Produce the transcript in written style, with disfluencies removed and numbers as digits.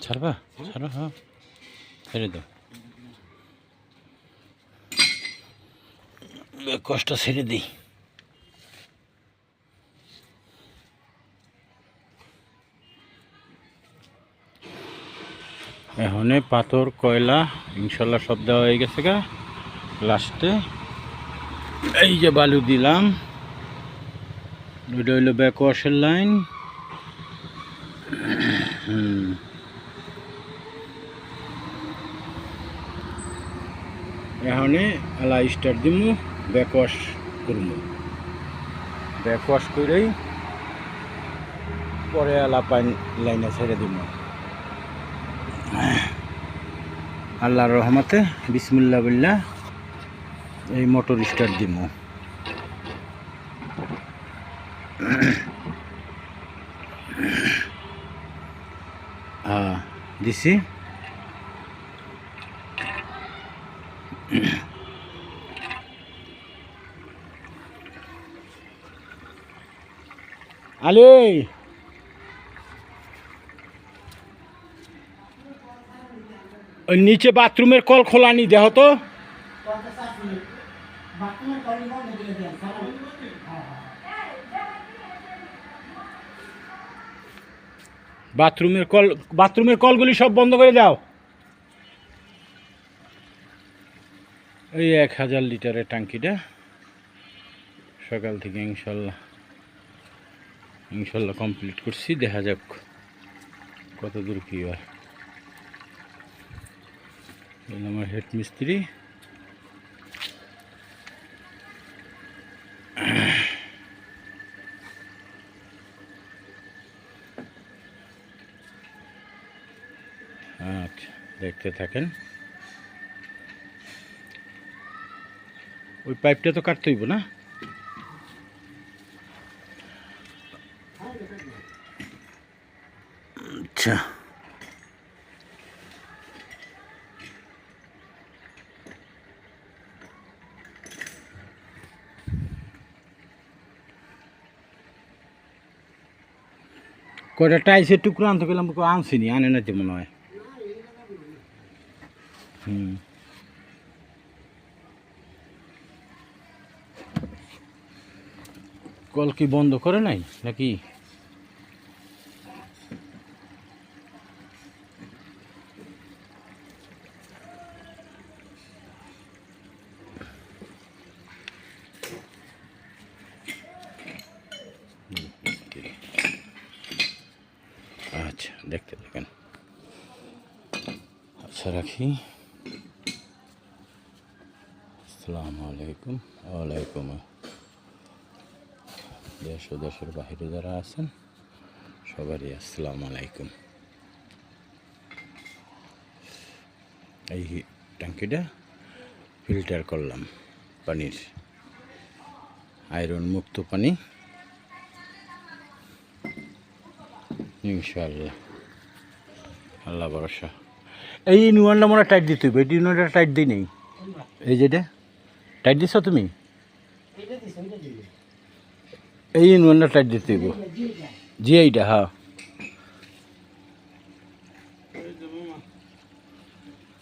ছাড়বা ছাড়ো, হ্যাঁ ছেড়ে দাও, কষ্ট ছেড়ে দিই। এখন পাথর কয়লা ইনশাল্লাহ সব দেওয়া হয়ে গেছে গা। লাস্টে এই যে বালু দিলাম, ওইটা হইলো ব্যাক ওয়াশের লাইন। এখন আলা স্টার্ট দিমু, ব্যাক ওয়াশ করবো, ব্যাক ওয়াশ করেই পরে আলা পানি লাইনে ছেড়ে দিব। আল্লাহর রহমতে বিসমিল্লাহ বিল্লাহ এই মোটর স্টার্ট দিব। দিছি, আলে ওই নিচে বাথরুমের কল খোলা নি, দেহ তো বাথরুমের কলগুলি সব বন্ধ করে দাও। এই 1000 লিটারের ট্যাঙ্কিটা সকাল থেকে ইনশাল্লাহ কমপ্লিট করছি। দেখা যাক কত দূর কি হয়। আমার হেড মিস্ত্রি, আচ্ছা দেখতে থাকেন। ওই পাইপটা তো কাটতে হইব না? আচ্ছা কয়টা টাইসের টুকরো আনতে গেলাম, আনছিনি, আনে না তো মনে হয়। কল কি বন্ধ করে নাই নাকি? আচ্ছা দেখতে থাকেন। আচ্ছা রাখি। আসসালামু আলাইকুম। ওয়ালাইকুম। দেশ ও দেশের বাহিরে যারা আছেন সবারই আসসালামু আলাইকুম। এই ট্যাঙ্কিটা ফিল্টার করলাম, পানির আয়রন মুক্ত পানি ইনশাআল্লাহ, আল্লাহ ভরসা। এই ইউনিয়নটা মনে টাইট দিতে হইবে, এই ইউনিয়নটা টাইট দিই নেই। এই যেটা টাইট দিছ তুমি, এই ইউনিয়নটা টাইট দিতে হইব। জি এইটা, হ্যাঁ।